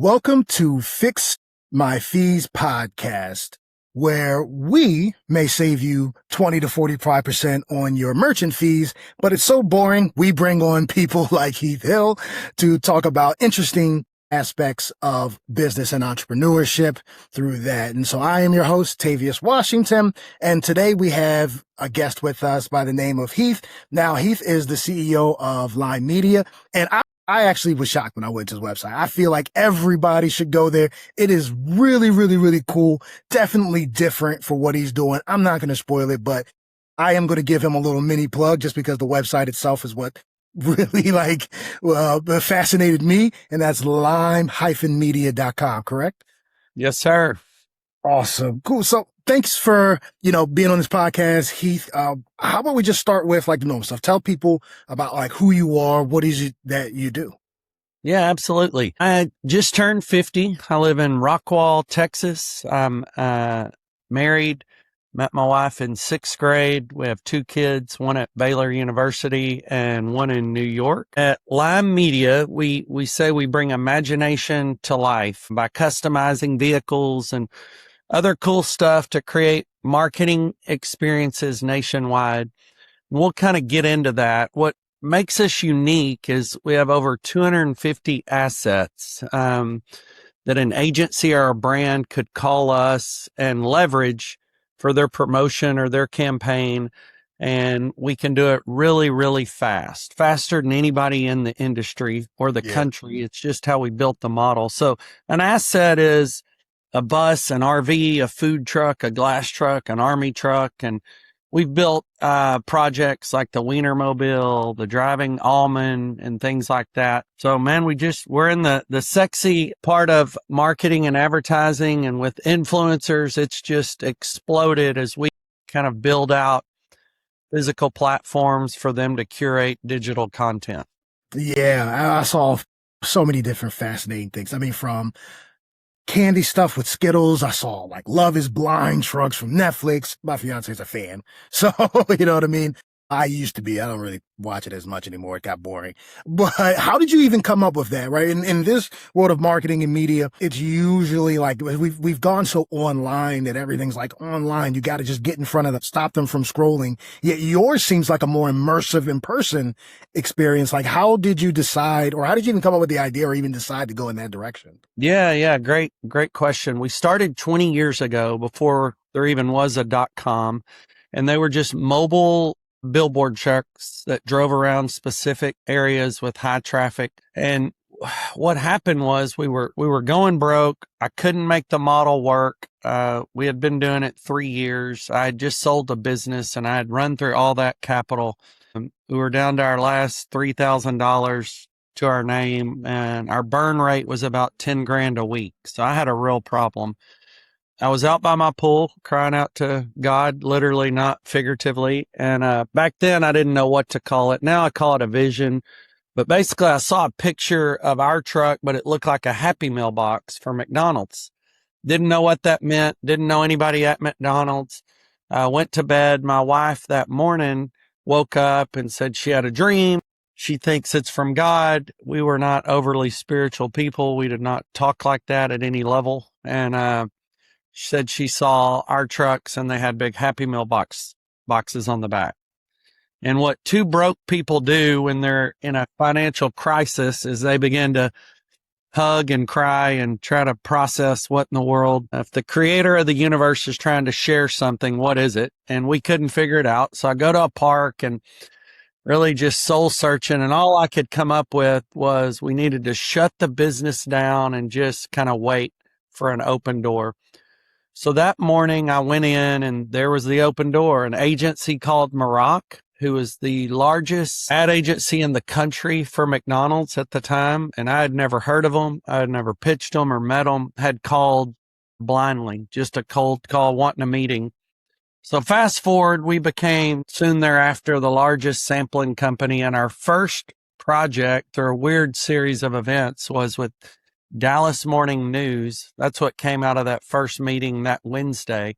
Welcome to Fix My Fees podcast, where we may save you 20 to 45% on your merchant fees, but it's so boring. We bring on people like Heath Hill to talk about interesting aspects of business and entrepreneurship through that. And so I am your host, Tavious Washington, and today we have a guest with us by the name of Heath. Now, Heath is the CEO of Lime Media, and I actually was shocked when I went to his website. I feel like everybody should go there. It is really, really, really cool. Definitely different for what he's doing. I'm not going to spoil it, but I am going to give him a little mini plug just because the website itself is what really fascinated me. And that's lime-media.com, correct? Yes, sir. Awesome. Cool. So thanks for, being on this podcast, Heath. How about we just start with the normal stuff? Tell people about who you are. What is it that you do? Yeah, absolutely. I just turned 50. I live in Rockwall, Texas. I'm married, met my wife in 6th grade. We have 2 kids, one at Baylor University and one in New York. At Lime Media, we say we bring imagination to life by customizing vehicles and other cool stuff to create marketing experiences nationwide. We'll kind of get into that. What makes us unique is we have over 250 assets that an agency or a brand could call us and leverage for their promotion or their campaign. And we can do it really, really fast, faster than anybody in the industry or the country. It's just how we built the model. So an asset is a bus, an RV, a food truck, a glass truck, an army truck. And we've built projects like the Wienermobile, the driving almond, and things like that. So, man, we're in the sexy part of marketing and advertising. And with influencers, it's just exploded as we kind of build out physical platforms for them to curate digital content. Yeah, I saw so many different fascinating things. I mean, from candy stuff with Skittles. I saw Love is Blind trucks from Netflix. My fiance's a fan. So, you know what I mean? I used to be. I don't really watch it as much anymore. It got boring. But how did you even come up with that, right? In this world of marketing and media, it's usually we've gone so online that everything's online. You got to just get in front of them, stop them from scrolling. Yet yours seems like a more immersive in-person experience. How did you decide, or how did you even come up with the idea or even decide to go in that direction? Yeah. Great question. We started 20 years ago before there even was a .com, and they were just mobile billboard trucks that drove around specific areas with high traffic. And what happened was we were going broke. I couldn't make the model work. We had been doing it 3 years. I had just sold the business and I had run through all that capital. We were down to our last $3,000 to our name, and our burn rate was about 10 grand a week. So I had a real problem. I was out by my pool crying out to God, literally, not figuratively. And back then I didn't know what to call it. Now I call it a vision. But basically I saw a picture of our truck, but it looked like a Happy Meal box for McDonald's. Didn't know what that meant. Didn't know anybody at McDonald's. Went to bed. My wife that morning woke up and said she had a dream. She thinks it's from God. We were not overly spiritual people. We did not talk like that at any level. And she said she saw our trucks and they had big Happy Meal boxes on the back. And what 2 broke people do when they're in a financial crisis is they begin to hug and cry and try to process what in the world. If the creator of the universe is trying to share something, what is it? And we couldn't figure it out. So I go to a park and really just soul searching. And all I could come up with was we needed to shut the business down and just kind of wait for an open door. So that morning I went in and there was the open door, an agency called Maroc, who was the largest ad agency in the country for McDonald's at the time. And I had never heard of them. I had never pitched them or met them, had called blindly, just a cold call, wanting a meeting. So fast forward, we became soon thereafter the largest sampling company. And our first project, through a weird series of events, was with Dallas Morning News. That's what came out of that first meeting that Wednesday.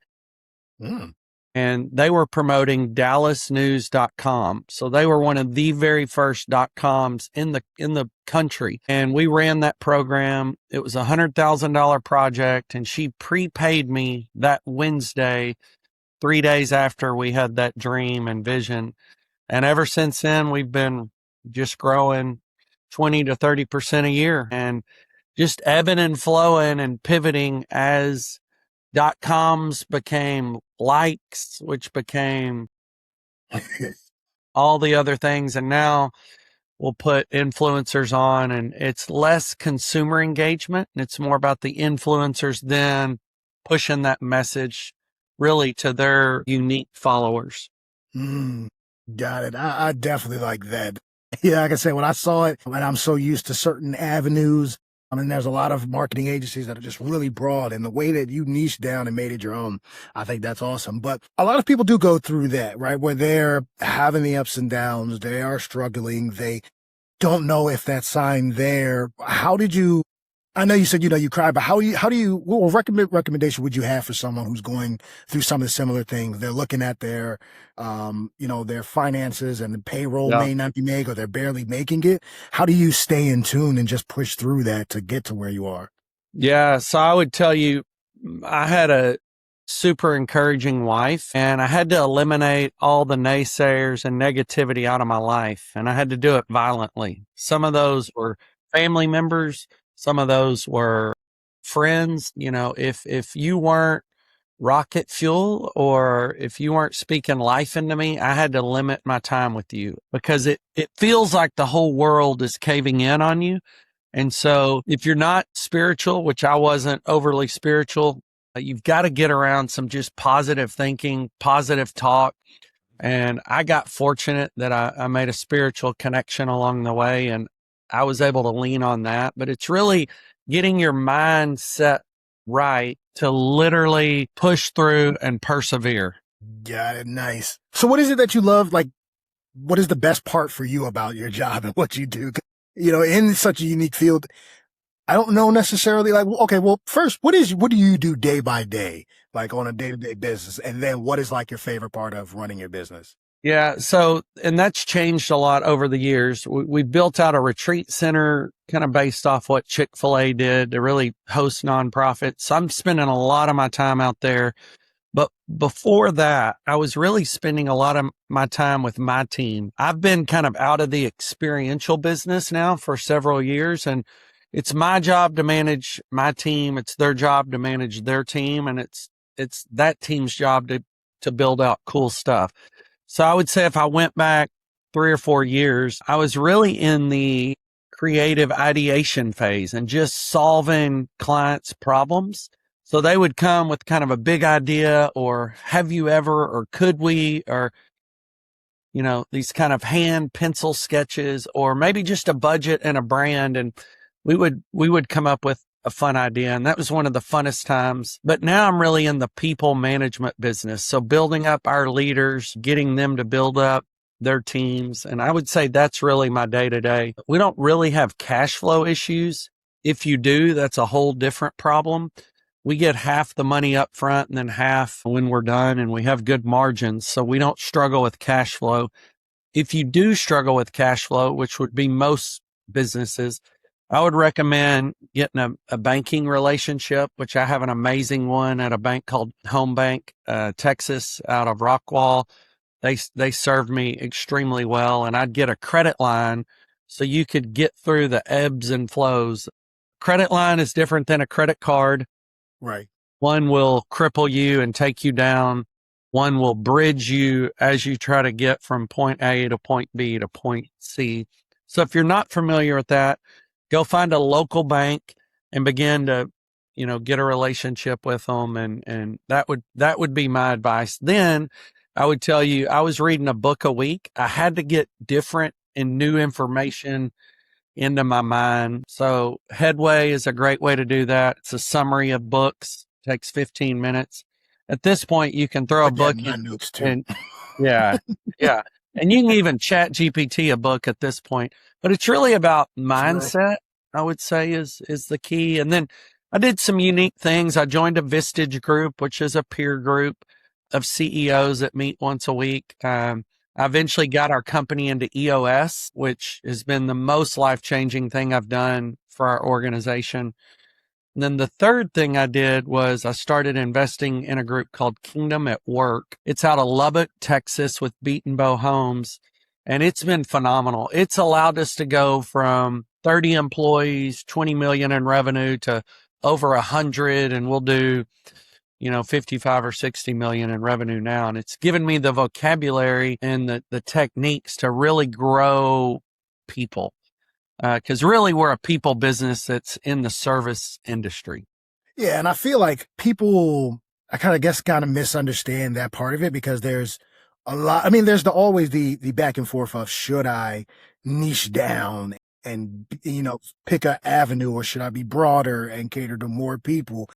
and they were promoting dallasnews.com. So they were one of the very first .coms in the country. And we ran that program. It was a $100,000 project, and she prepaid me that Wednesday, 3 days after we had that dream and vision. And ever since then, we've been just growing 20 to 30% a year and just ebbing and flowing and pivoting as .coms became likes, which became all the other things. And now we'll put influencers on, and it's less consumer engagement. And it's more about the influencers then pushing that message really to their unique followers. Got it. I definitely like that. Yeah, like I said, when I saw it, and I'm so used to certain avenues, I mean, there's a lot of marketing agencies that are just really broad, and the way that you niched down and made it your own, I think that's awesome. But a lot of people do go through that, right? Where they're having the ups and downs, they are struggling, they don't know if that sign there. How did you, I know you said, you cried, but what recommendation would you have for someone who's going through some of the similar things? They're looking at their, their finances, and the payroll may not be made, or they're barely making it. How do you stay in tune and just push through that to get to where you are? Yeah. So I would tell you, I had a super encouraging wife, and I had to eliminate all the naysayers and negativity out of my life. And I had to do it violently. Some of those were family members. Some of those were friends. If you weren't rocket fuel, or if you weren't speaking life into me, I had to limit my time with you, because it feels like the whole world is caving in on you. And so if you're not spiritual, which I wasn't overly spiritual, you've got to get around some just positive thinking, positive talk. And I got fortunate that I made a spiritual connection along the way, and I was able to lean on that. But it's really getting your mindset right to literally push through and persevere. Got it. Nice. So what is it that you love? Like, what is the best part for you about your job and what you do? In such a unique field, I don't know necessarily, like, okay, well, first, what do you do day by day, like on a day-to-day business? And then what is like your favorite part of running your business? Yeah. So, and that's changed a lot over the years. We built out a retreat center kind of based off what Chick-fil-A did to really host nonprofits. I'm spending a lot of my time out there. But before that, I was really spending a lot of my time with my team. I've been kind of out of the experiential business now for several years, and it's my job to manage my team. It's their job to manage their team, and it's that team's job to build out cool stuff. So I would say if I went back 3 or 4 years, I was really in the creative ideation phase and just solving clients' problems. So they would come with kind of a big idea, or have you ever, or could we, or, these kind of hand pencil sketches, or maybe just a budget and a brand. And we would come up with a fun idea. And that was one of the funnest times. But now I'm really in the people management business. So building up our leaders, getting them to build up their teams. And I would say that's really my day to day. We don't really have cash flow issues. If you do, that's a whole different problem. We get half the money up front and then half when we're done, and we have good margins. So we don't struggle with cash flow. If you do struggle with cash flow, which would be most businesses, I would recommend getting a banking relationship, which I have an amazing one at a bank called Home Bank, Texas, out of Rockwall. They served me extremely well, and I'd get a credit line so you could get through the ebbs and flows. Credit line is different than a credit card. Right. One will cripple you and take you down. One will bridge you as you try to get from point A to point B to point C. So if you're not familiar with that, go find a local bank and begin to, get a relationship with them. And that would be my advice. Then I would tell you, I was reading a book a week. I had to get different and new information into my mind. So Headway is a great way to do that. It's a summary of books, takes 15 minutes. At this point, you can throw a book in notes too. And yeah. And you can even chat GPT a book at this point, but it's really about mindset, I would say is the key. And then I did some unique things. I joined a Vistage group, which is a peer group. of CEOs that meet once a week. I eventually got our company into EOS, which has been the most life-changing thing I've done for our organization. And then the third thing I did was I started investing in a group called Kingdom at Work. It's out of Lubbock, Texas with Beaton Bow Homes. And it's been phenomenal. It's allowed us to go from 30 employees, 20 million in revenue to over 100. And we'll do, 55 or 60 million in revenue now. And it's given me the vocabulary and the techniques to really grow people. Because really we're a people business that's in the service industry. Yeah, and I feel like people, I kind of misunderstand that part of it because there's a lot. I mean, there's always the back and forth of should I niche down and pick a avenue, or should I be broader and cater to more people?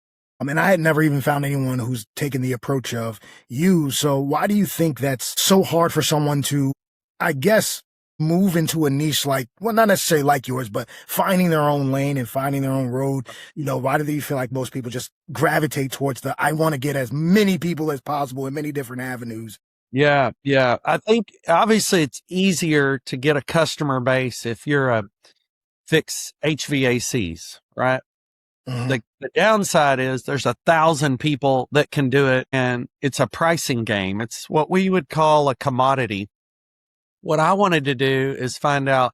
I mean, I had never even found anyone who's taken the approach of you. So why do you think that's so hard for someone to, I guess, move into a niche like, well, not necessarily like yours, but finding their own lane and finding their own road? Why do you feel like most people just gravitate towards I want to get as many people as possible in many different avenues? Yeah. I think obviously it's easier to get a customer base if you're a fix HVACs, right? Mhm. The downside is there's 1,000 people that can do it, and it's a pricing game. It's what we would call a commodity. What I wanted to do is find out,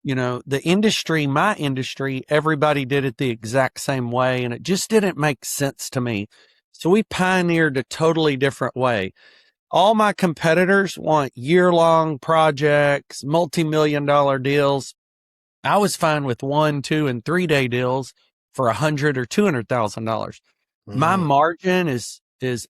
the industry, my industry, everybody did it the exact same way, and it just didn't make sense to me. So we pioneered a totally different way. All my competitors want year-long projects, multi-million-dollar deals. I was fine with 1, 2, and 3 day deals for $100,000 or $200,000. My Mhm. margin is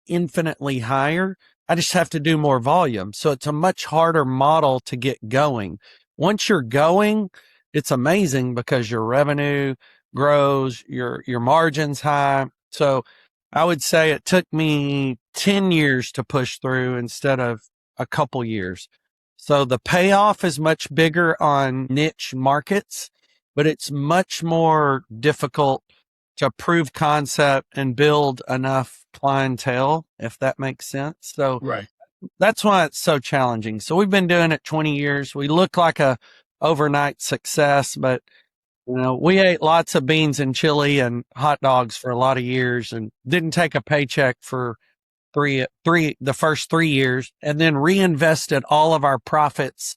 infinitely higher. I just have to do more volume. So it's a much harder model to get going. Once you're going, it's amazing because your revenue grows, your margin's high. So I would say it took me 10 years to push through instead of a couple years. So the payoff is much bigger on niche markets, but it's much more difficult to prove concept and build enough clientele, if that makes sense. So Right. that's why it's so challenging. So we've been doing it 20 years. We look like a overnight success, but we ate lots of beans and chili and hot dogs for a lot of years and didn't take a paycheck for the first 3 years, and then reinvested all of our profits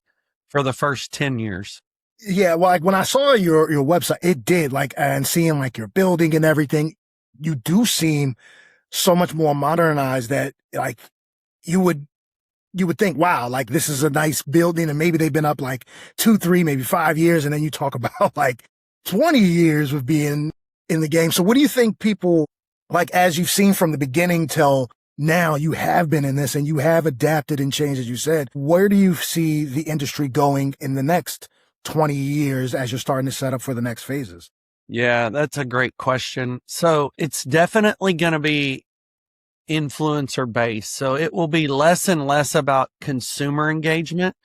for the first 10 years. Yeah, well, like when I saw your website, it did and seeing like your building and everything, you do seem so much more modernized that like you would think, wow, like this is a nice building, and maybe they've been up like 2, 3, maybe 5 years, and then you talk about like 20 years of being in the game. So what do you think people, like, as you've seen from the beginning till now, you have been in this and you have adapted and changed, as you said, where do you see the industry going in the next 20 years as you're starting to set up for the next phases? Yeah, that's a great question. So it's definitely going to be influencer based. So it will be less and less about consumer engagement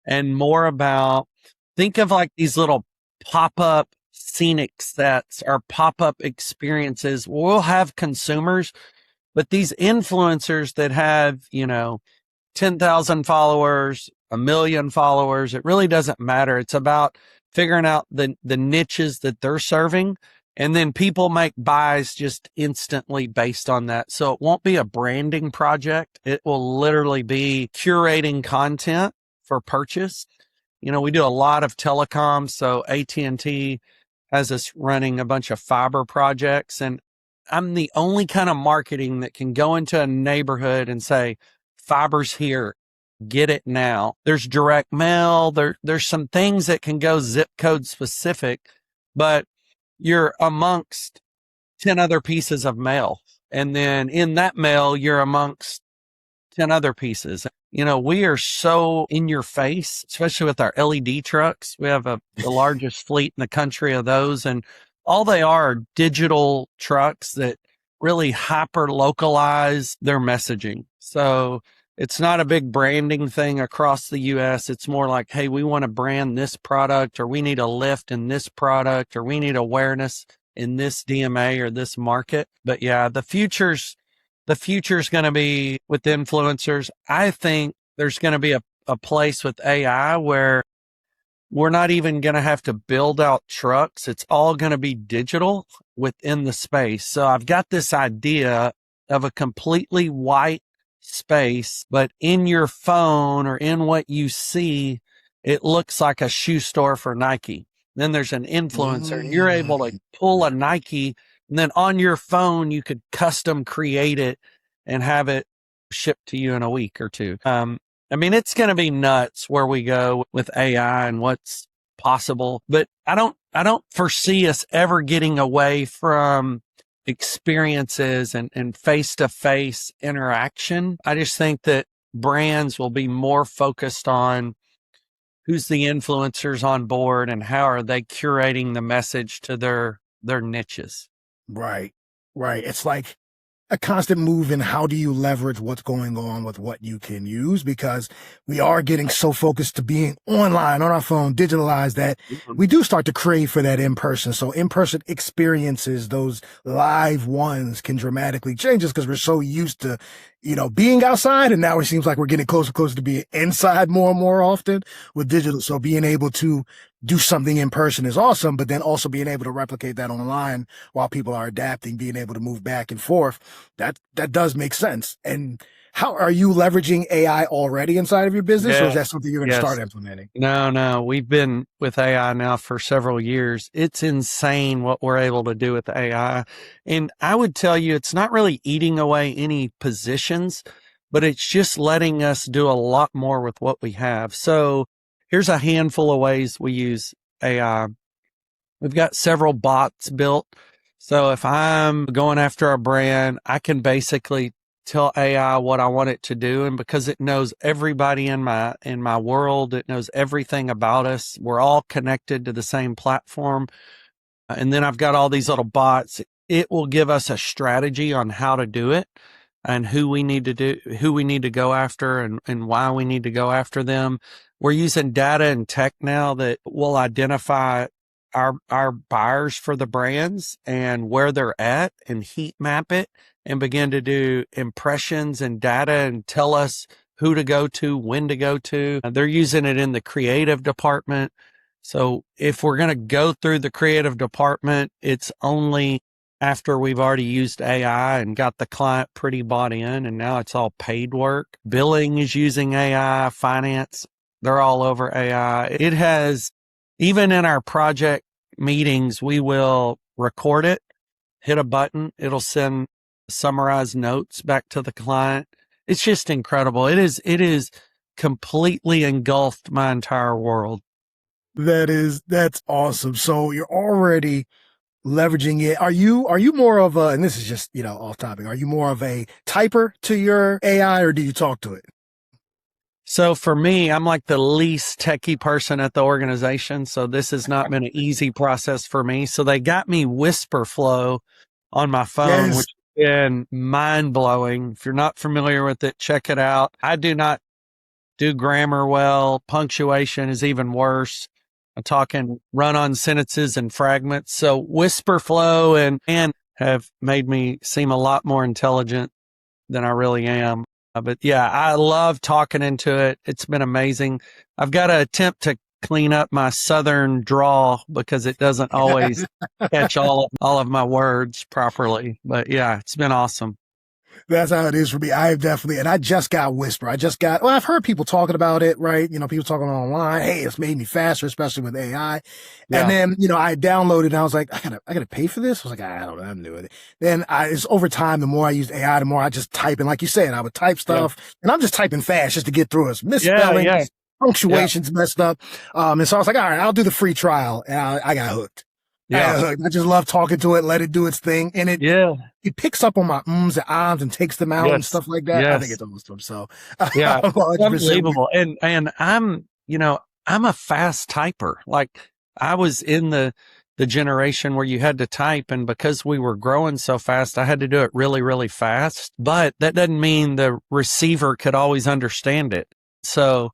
and more about, think of like these little pop-up scenic sets or pop-up experiences. We'll have consumers, but these influencers that have, 10,000 followers, 1 million followers, it really doesn't matter. It's about figuring out the niches that they're serving. And then people make buys just instantly based on that. So it won't be a branding project. It will literally be curating content for purchase. We do a lot of telecom. So AT&T has us running a bunch of fiber projects, and I'm the only kind of marketing that can go into a neighborhood and say, fiber's here, get it now. There's direct mail. There's some things that can go zip code specific, but you're amongst 10 other pieces of mail. And then in that mail, you're amongst 10 other pieces. We are so in your face, especially with our LED trucks. We have the largest fleet in the country of those, and all they are digital trucks that really hyper localize their messaging. So it's not a big branding thing across the US. It's more like, hey, we want to brand this product, or we need a lift in this product, or we need awareness in this DMA or this market. But yeah, the future's the future is going to be with influencers. I think there's going to be a place with AI where we're not even going to have to build out trucks. It's all going to be digital within the space. So I've got this idea of a completely white space, but in your phone or in what you see, it looks like a shoe store for Nike. Then there's an influencer and you're able to pull a Nike, and then on your phone, you could custom create it and have it shipped to you in a week or two. I mean, it's going to be nuts where we go with AI and what's possible, but I don't foresee us ever getting away from experiences and face-to-face interaction. I just think that brands will be more focused on who's the influencers on board and how are they curating the message to their niches. Right. It's like a constant move in how do you leverage what's going on with what you can use, because we are getting so focused to being online on our phone, digitalized, that we do start to crave for that in person. So in-person experiences, those live ones, can dramatically change us because we're so used to, being outside, and now it seems like we're getting closer and closer to being inside more and more often with digital. So being able to do something in person is awesome, but then also being able to replicate that online while people are adapting, being able to move back and forth, that does make sense. And how are you leveraging AI already inside of your business, or is that something you're going to start implementing? No, we've been with AI now for several years. It's insane what we're able to do with AI. And I would tell you, it's not really eating away any positions, but it's just letting us do a lot more with what we have. So here's a handful of ways we use AI. We've got several bots built. So if I'm going after a brand, I can basically tell AI what I want it to do. And because it knows everybody in my world, it knows everything about us. We're all connected to the same platform. And then I've got all these little bots. It will give us a strategy on how to do it and who we need to go after and why we need to go after them. We're using data and tech now that will identify our buyers for the brands and where they're at and heat map it and begin to do impressions and data and tell us who to go to, when to go to. They're using it in the creative department. So if we're going to go through the creative department, it's only after we've already used AI and got the client pretty bought in, and now it's all paid work. Billing is using AI, finance, they're all over AI. It has, even in our project meetings, we will record it, hit a button, it'll send summarized notes back to the client. It's just incredible. It is completely engulfed my entire world. That's awesome. So you're already leveraging it. Are you more of a, and this is just, off topic, are you more of a typer to your AI, or do you talk to it? So for me, I'm like the least techie person at the organization. So this has not been an easy process for me. So they got me Whisper Flow on my phone, which has been mind blowing. If you're not familiar with it, check it out. I do not do grammar well. Punctuation is even worse. I'm talking run-on sentences and fragments. So Whisper Flow and have made me seem a lot more intelligent than I really am. But yeah, I love talking into it. It's been amazing. I've got to attempt to clean up my Southern drawl because it doesn't always catch all of my words properly. But yeah, it's been awesome. That's how it is for me. I've definitely, and I just got Whisper. I've heard people talking about it, right? People talking online. Hey, it's made me faster, especially with AI. Yeah. And then, I downloaded and I was like, I gotta pay for this. I was like, I don't know, I'm doing it. Then it's over time, the more I used AI, the more I just type. And like you said, I would type stuff and I'm just typing fast just to get through it. Misspellings, punctuations messed up. And so I was like, all right, I'll do the free trial. And I got hooked. I just love talking to it, let it do its thing. And it picks up on my ums and ahs and takes them out and stuff like that. I think it's awesome. So it's unbelievable. And I'm a fast typer. Like I was in the generation where you had to type, and because we were growing so fast, I had to do it really, really fast. But that doesn't mean the receiver could always understand it. So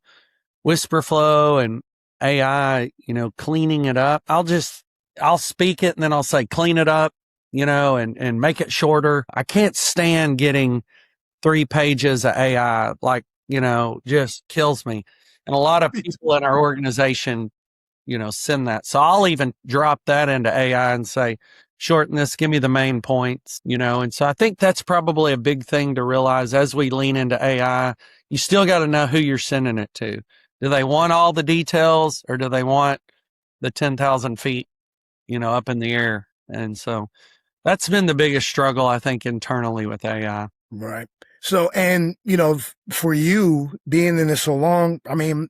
Whisper Flow and AI, cleaning it up. I'll speak it and then I'll say, clean it up. and make it shorter. I can't stand getting 3 pages of AI, like, just kills me. And a lot of people in our organization, send that. So I'll even drop that into AI and say, shorten this, give me the main points, And so I think that's probably a big thing to realize as we lean into AI. You still got to know who you're sending it to. Do they want all the details, or do they want the 10,000 feet, up in the air? And so that's been the biggest struggle, I think, internally with AI. Right. So, and, for you being in this so long, I mean,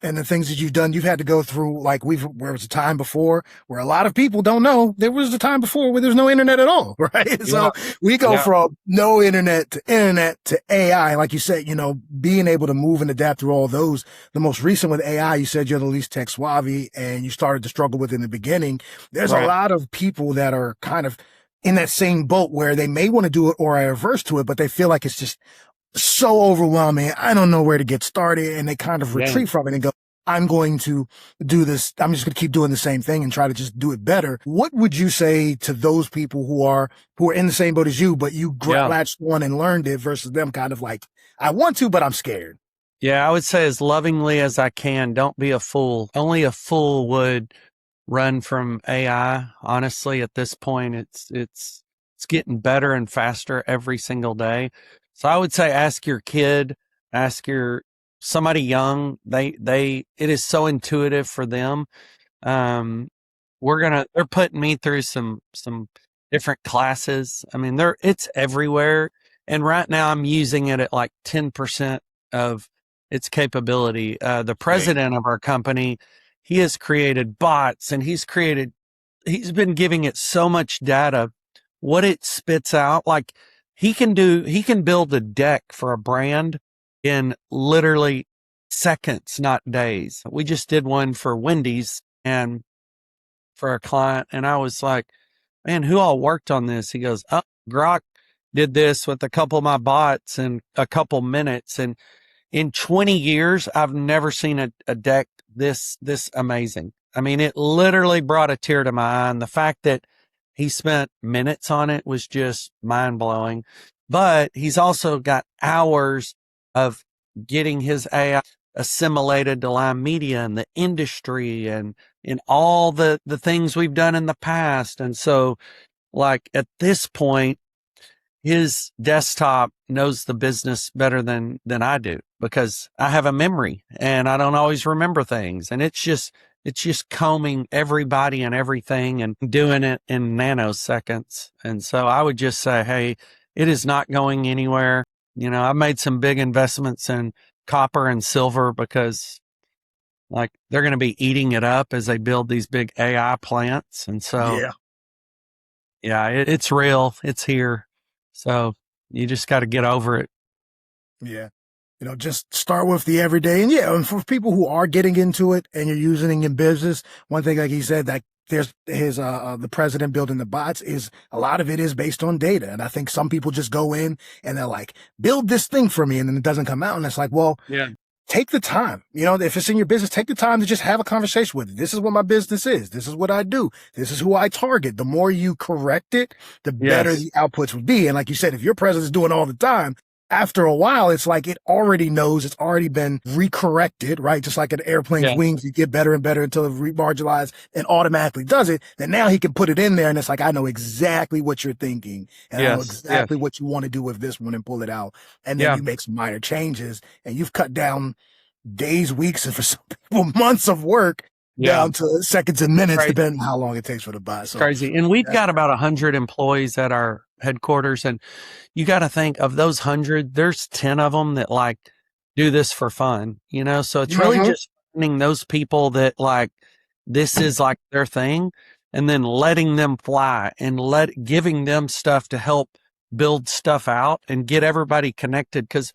and the things that you've done, you've had to go through, like there was a time before where a lot of people don't know there was a time before where there's no internet at all, right? Yeah. So we go from no internet to AI. Like you said, being able to move and adapt through all those. The most recent with AI, you said you're the least tech savvy and you started to struggle with in the beginning. There's a lot of people that are kind of in that same boat where they may want to do it or are averse to it, but they feel like it's just so overwhelming. I don't know where to get started. And they kind of retreat from it and go, I'm going to do this. I'm just going to keep doing the same thing and try to just do it better. What would you say to those people who are in the same boat as you, but you latched on and learned it versus them kind of like, I want to, but I'm scared? Yeah, I would say as lovingly as I can, don't be a fool. Only a fool would run from AI. Honestly, at this point, it's getting better and faster every single day. So I would say ask your kid, ask somebody young. It is so intuitive for them. They're putting me through some different classes. I mean, it's everywhere. And right now I'm using it at like 10% of its capability. The president of our company, he has created bots and he's been giving it so much data. What it spits out, like he can build a deck for a brand in literally seconds, not days. We just did one for Wendy's and for a client, and I was like, man, who all worked on this? He goes, oh, Grok did this with a couple of my bots in a couple minutes. And in 20 years, I've never seen a deck this amazing. I mean, it literally brought a tear to my eye. And the fact that he spent minutes on it was just mind blowing. But he's also got hours of getting his AI assimilated to Lime Media and the industry and in all the things we've done in the past. And so, like, at this point, his desktop knows the business better than I do because I have a memory and I don't always remember things. And it's just combing everybody and everything and doing it in nanoseconds. And so I would just say, hey, it is not going anywhere. I made some big investments in copper and silver because like they're going to be eating it up as they build these big AI plants. And so, it's real. It's here. So you just got to get over it. Yeah. Just start with the everyday. And for people who are getting into it and you're using it in business, one thing, like he said, that there's the president building the bots is a lot of it is based on data. And I think some people just go in and they're like, build this thing for me. And then it doesn't come out. And it's like, well, take the time, if it's in your business, take the time to just have a conversation with it. This is what my business is. This is what I do. This is who I target. The more you correct it, the better the outputs would be. And like you said, if your president's doing it all the time, after a while, it's like it already knows it's already been recorrected, right? Just like an airplane's wings, you get better and better until it remarginalizes and automatically does it. Then now he can put it in there and it's like, I know exactly what you're thinking and I know exactly what you want to do with this one and pull it out. And then you make some minor changes and you've cut down days, weeks, and for some people, months of work down to seconds and minutes, depending on how long it takes for the bot. So crazy. And we've got about 100 employees at our headquarters. And you got to think of those 100, there's 10 of them that like do this for fun, so it's really just finding those people that like, this is like their thing and then letting them fly and giving them stuff to help build stuff out and get everybody connected. Cause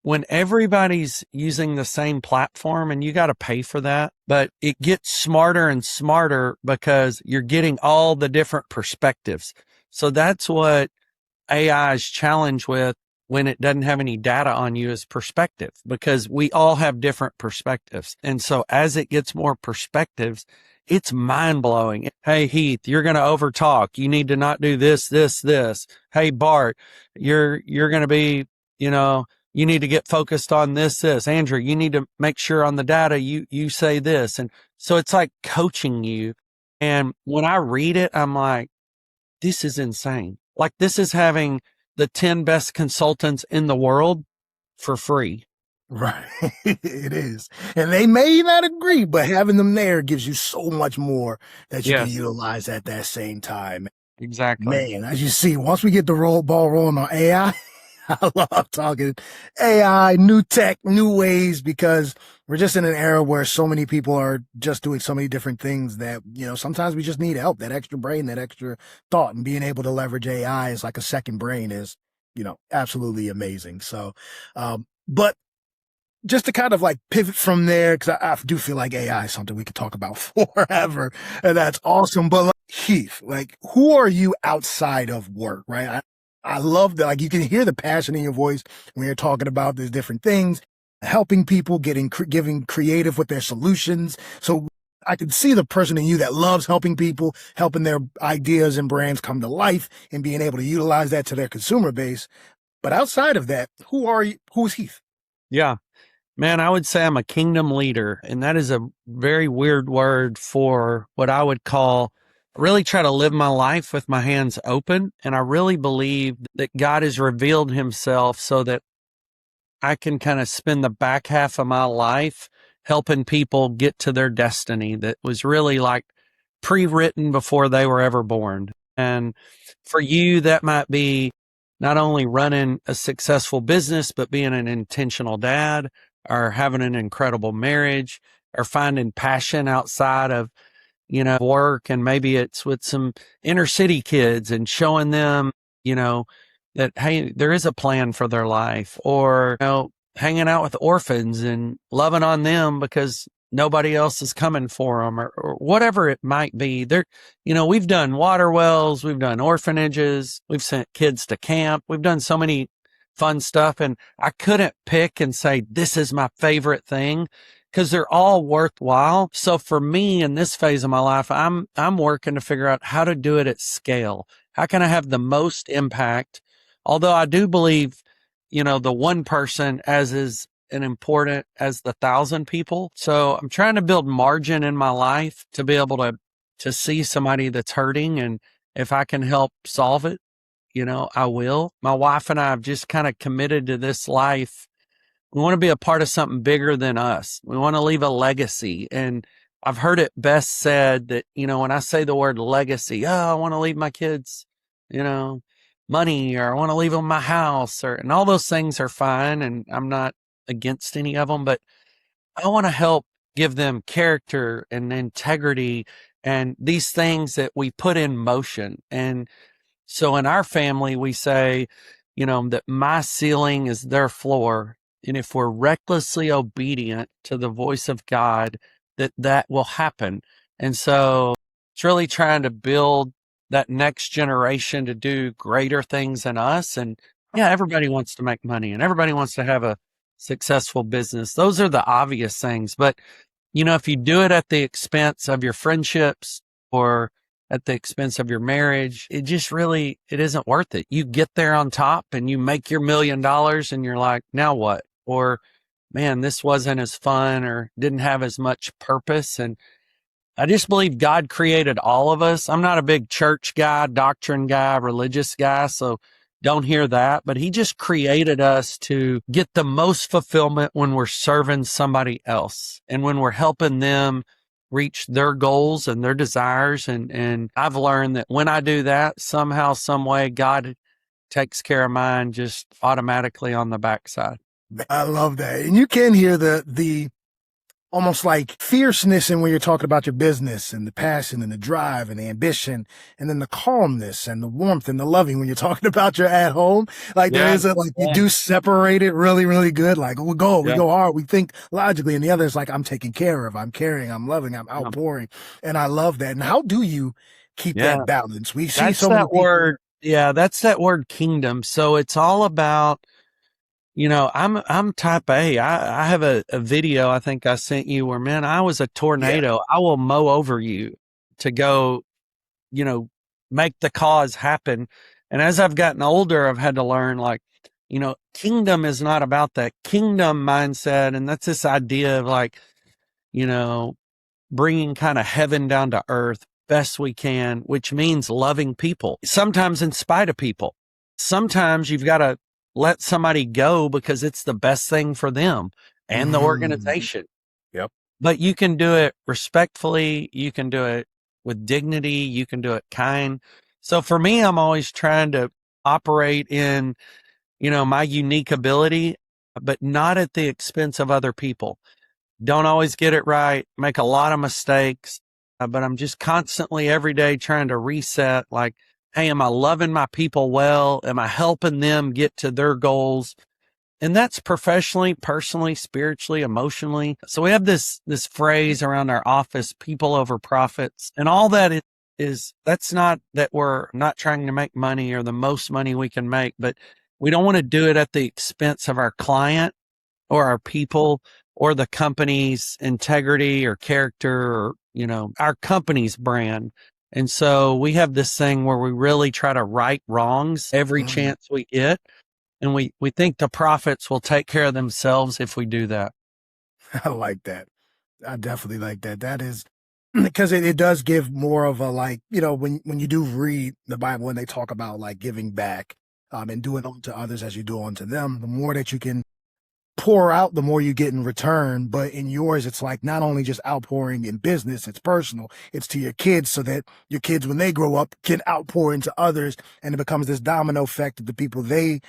when everybody's using the same platform and you got to pay for that, but it gets smarter and smarter because you're getting all the different perspectives. So that's what AI is challenged with when it doesn't have any data on you is perspective, because we all have different perspectives. And so as it gets more perspectives, it's mind blowing. Hey, Heath, you're going to overtalk. You need to not do this, this, this. Hey, Bart, you're going to be, you know, you need to get focused on this, this. Andrew, you need to make sure on the data you say this. And so it's like coaching you. And when I read it, I'm like, this is insane. Like this is having the 10 best consultants in the world for free. Right. It is. And they may not agree, but having them there gives you so much more that you can Yes, utilize at that same time. exactly. Man, as you see, once we get the ball rolling on AI, I love talking AI, new tech, new ways, because we're just in an era where so many people are just doing so many different things that, sometimes we just need help, that extra brain, that extra thought, and being able to leverage AI as like a second brain is, absolutely amazing. So, but just to kind of like pivot from there, because I do feel like AI is something we could talk about forever, and that's awesome. But like, Heath, like, who are you outside of work, right? I love that. Like, you can hear the passion in your voice when you're talking about these different things, helping people, giving creative with their solutions. So I can see the person in you that loves helping people, helping their ideas and brands come to life, and being able to utilize that to their consumer base. But outside of that, who are you? Who's Heath? Yeah. Man, I would say I'm a kingdom leader, and that is a very weird word for what I would call really try to live my life with my hands open. And I really believe that God has revealed himself so that I can kind of spend the back half of my life helping people get to their destiny that was really like pre-written before they were ever born. And for you, that might be not only running a successful business, but being an intentional dad or having an incredible marriage or finding passion outside of, work. And maybe it's with some inner city kids and showing them, that, hey, there is a plan for their life, or, hanging out with orphans and loving on them because nobody else is coming for them, or whatever it might be. We've done water wells, we've done orphanages, we've sent kids to camp, we've done so many fun stuff. And I couldn't pick and say, this is my favorite thing, because they're all worthwhile. So for me in this phase of my life, I'm working to figure out how to do it at scale. How can I have the most impact? Although I do believe, the one person as important as the 1,000 people. So I'm trying to build margin in my life to be able to see somebody that's hurting. And if I can help solve it, I will. My wife and I have just kind of committed to this life. We want to be a part of something bigger than us. We want to leave a legacy. And I've heard it best said that, when I say the word legacy, I want to leave my kids, you know, money, or I want to leave them my house, and all those things are fine. And I'm not against any of them, but I want to help give them character and integrity and these things that we put in motion. And so in our family, we say, that my ceiling is their floor. And if we're recklessly obedient to the voice of God, that will happen. And so it's really trying to build that next generation to do greater things than us. And yeah, everybody wants to make money and everybody wants to have a successful business. Those are the obvious things. But, if you do it at the expense of your friendships or at the expense of your marriage, it isn't worth it. You get there on top and you make your $1,000,000 and you're like, now what? Or, man, this wasn't as fun or didn't have as much purpose. And I just believe God created all of us. I'm not a big church guy, doctrine guy, religious guy, so don't hear that. But he just created us to get the most fulfillment when we're serving somebody else and when we're helping them reach their goals and their desires. And I've learned that when I do that, somehow, some way, God takes care of mine just automatically on the backside. I love that. And you can hear the almost like fierceness in when you're talking about your business, and the passion and the drive and the ambition, and then the calmness and the warmth and the loving when you're talking about your at home. Like there is you do separate it really, really good. Like we go hard, we think logically, and the other is like, I'm taking care of, I'm caring, I'm loving, I'm outpouring. And I love that. And how do you keep that balance? We see that's so many people. That's that word kingdom. So it's all about, I'm type A. I have a video I think I sent you where, man, I was a Yeah. tornado. I will mow over you to go, you know, make the cause happen. And as I've gotten older, I've had to learn like, kingdom is not about that kingdom mindset. And that's this idea of like, you know, bringing kind of heaven down to earth best we can, which means loving people, sometimes in spite of people. Sometimes you've got to let somebody go because it's the best thing for them and the Mm. organization. Yep. But you can do it respectfully. You can do it with dignity. You can do it kind. So for me, I'm always trying to operate in, my unique ability, but not at the expense of other people. Don't always get it right, make a lot of mistakes, but I'm just constantly every day trying to reset like, hey, am I loving my people well? Am I helping them get to their goals? And that's professionally, personally, spiritually, emotionally. So we have this phrase around our office, people over profits. And all that is that's not that we're not trying to make money or the most money we can make, but we don't want to do it at the expense of our client or our people or the company's integrity or character or, our company's brand. And so we have this thing where we really try to right wrongs every Mm. chance we get. And we think the profits will take care of themselves if we do that. I like that. I definitely like that. That is because it does give more of a like, when you do read the Bible and they talk about like giving back, and doing unto others as you do unto them, the more that you can pour out, the more you get in return. But in yours, it's like not only just outpouring in business, it's personal, it's to your kids so that your kids, when they grow up, can outpour into others. And it becomes this domino effect of the people they,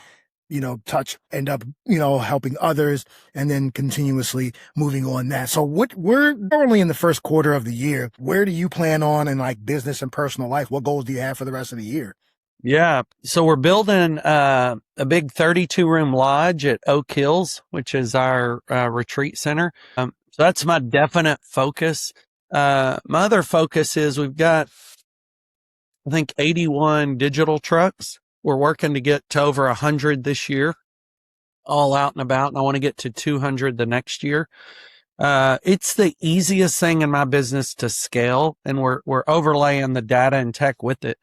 touch, end up, helping others and then continuously moving on that. So we're currently in the first quarter of the year. Where do you plan on in like business and personal life? What goals do you have for the rest of the year? Yeah. So we're building a big 32-room lodge at Oak Hills, which is our retreat center. So that's my definite focus. My other focus is we've got, I think, 81 digital trucks. We're working to get to over 100 this year, all out and about. And I want to get to 200 the next year. It's the easiest thing in my business to scale, and we're overlaying the data and tech with it.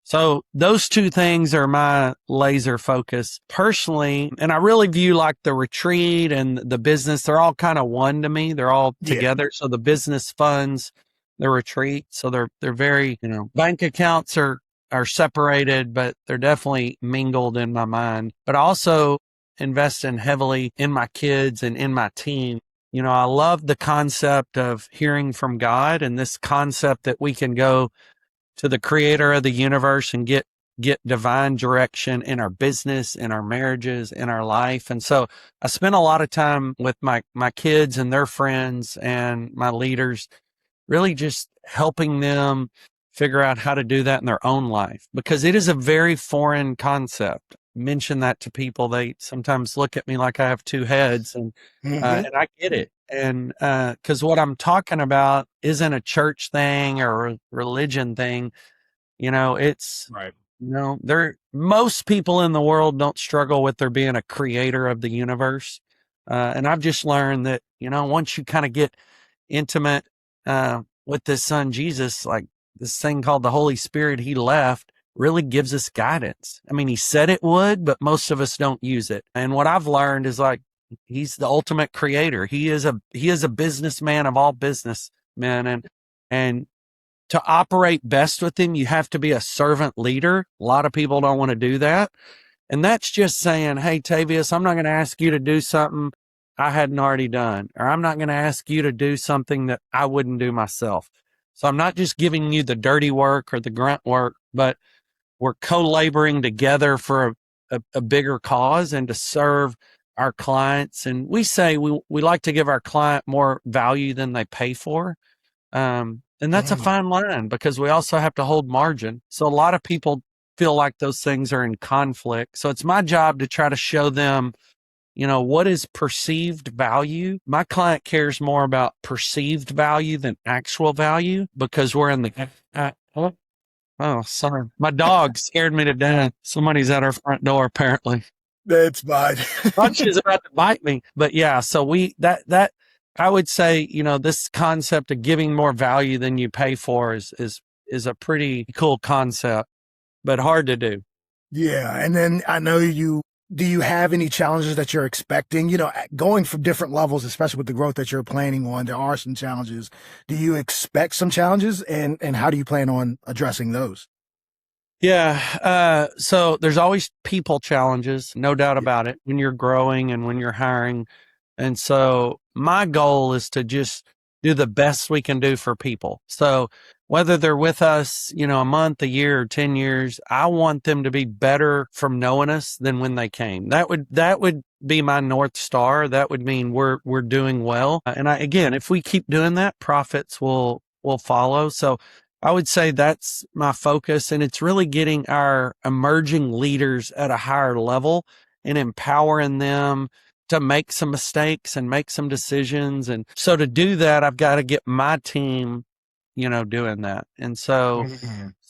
So those two things are my laser focus personally. And I really view like the retreat and the business, they're all kind of one to me. They're all Yeah. together. So the business funds the retreat. So they're very, bank accounts are separated, but they're definitely mingled in my mind. But I also invest in heavily in my kids and in my team. I love the concept of hearing from God and this concept that we can go to the creator of the universe and get divine direction in our business, in our marriages, in our life. And so I spend a lot of time with my kids and their friends and my leaders, really just helping them figure out how to do that in their own life because it is a very foreign concept. Mention that to people, they sometimes look at me like I have two heads, Hmm. and I get it. And because what I'm talking about isn't a church thing or a religion thing, it's Right. there. Most people in the world don't struggle with there being a creator of the universe, and I've just learned that once you kind of get intimate with this son Jesus, like this thing called the Holy Spirit, he left really gives us guidance. I mean, he said it would, but most of us don't use it. And what I've learned is like he's the ultimate creator. He is a businessman of all businessmen, and to operate best with him, you have to be a servant leader. A lot of people don't want to do that. And that's just saying, hey, Tavious, I'm not going to ask you to do something I hadn't already done, or I'm not going to ask you to do something that I wouldn't do myself. So I'm not just giving you the dirty work or the grunt work, but we're co-laboring together for a bigger cause and to serve our clients. And we say we like to give our client more value than they pay for. And that's a Mm. fine line because we also have to hold margin. So a lot of people feel like those things are in conflict. So it's my job to try to show them, what is perceived value. My client cares more about perceived value than actual value because we're in the, oh, sorry. My dog scared me to death. Somebody's at our front door, apparently. That's fine. Lunch is about to bite me. But yeah, so that I would say, this concept of giving more value than you pay for is a pretty cool concept, but hard to do. Yeah. And then I know do you have any challenges that you're expecting? Going from different levels, especially with the growth that you're planning on, there are some challenges. Do you expect some challenges and how do you plan on addressing those? Yeah. So there's always people challenges, no doubt Yeah. about it, when you're growing and when you're hiring. And so my goal is to just do the best we can do for people. So whether they're with us, a month, a year, or 10 years, I want them to be better from knowing us than when they came. That would be my North Star. That would mean we're doing well. And again, if we keep doing that, profits will follow. So I would say that's my focus. And it's really getting our emerging leaders at a higher level and empowering them to make some mistakes and make some decisions. And so to do that, I've got to get my team, doing that. And so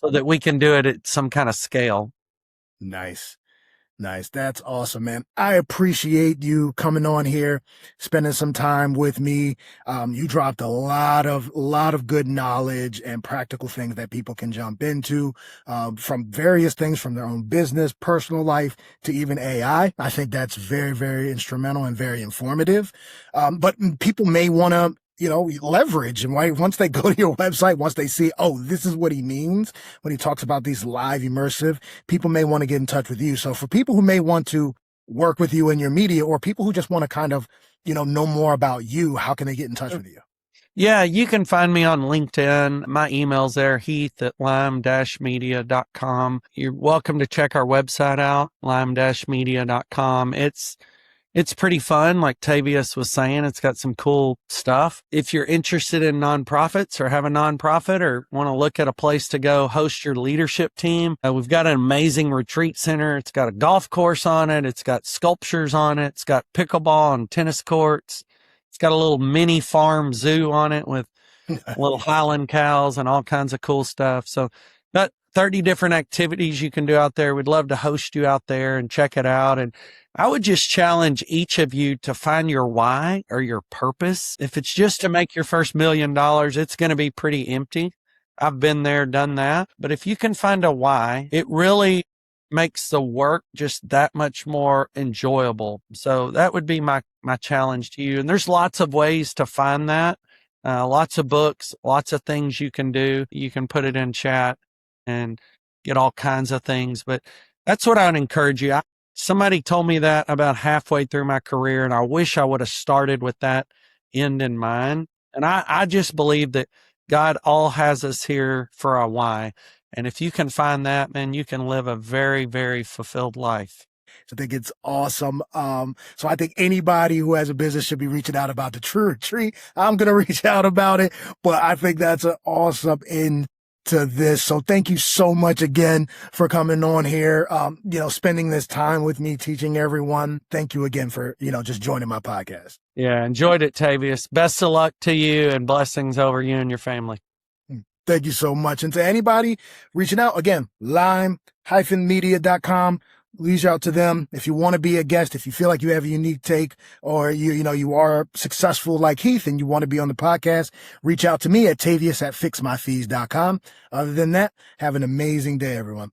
that we can do it at some kind of scale. Nice. Nice. That's awesome, man. I appreciate you coming on here, spending some time with me. You dropped a lot of good knowledge and practical things that people can jump into, from various things from their own business, personal life to even AI. I think that's very, very instrumental and very informative. But people may want to, leverage. And once they go to your website, once they see, oh, this is what he means when he talks about these live immersive, people may want to get in touch with you. So for people who may want to work with you in your media, or people who just want to kind of, know more about you, how can they get in touch with you? Yeah, you can find me on LinkedIn. My email's there, heath@lime-media.com. You're welcome to check our website out, lime-media.com. It's pretty fun. Like Tavious was saying, it's got some cool stuff. If you're interested in nonprofits or have a nonprofit or want to look at a place to go host your leadership team, we've got an amazing retreat center. It's got a golf course on it. It's got sculptures on it. It's got pickleball and tennis courts. It's got a little mini farm zoo on it with little Highland cows and all kinds of cool stuff. So got 30 different activities you can do out there. We'd love to host you out there and check it out. And I would just challenge each of you to find your why or your purpose. If it's just to make your first $1 million, it's going to be pretty empty. I've been there, done that. But if you can find a why, it really makes the work just that much more enjoyable. So that would be my challenge to you. And there's lots of ways to find that. Lots of books, lots of things you can do. You can put it in chat and get all kinds of things. But that's what I would encourage you. Somebody told me that about halfway through my career, and I wish I would have started with that end in mind. And I just believe that God all has us here for a why. And if you can find that, man, you can live a very, very fulfilled life. I think it's awesome. So I think anybody who has a business should be reaching out about the True Retreat. I'm going to reach out about it, but I think that's an awesome end to this. So thank you so much again for coming on here, spending this time with me, teaching everyone. Thank you again for, just joining my podcast. Yeah, enjoyed it, Tavious. Best of luck to you and blessings over you and your family. Thank you so much. And to anybody reaching out, again, lime-media.com. Reach out to them. If you want to be a guest, if you feel like you have a unique take, or you are successful like Heath and you want to be on the podcast, reach out to me at Tavious@fixmyfees.com. Other than that, have an amazing day, everyone.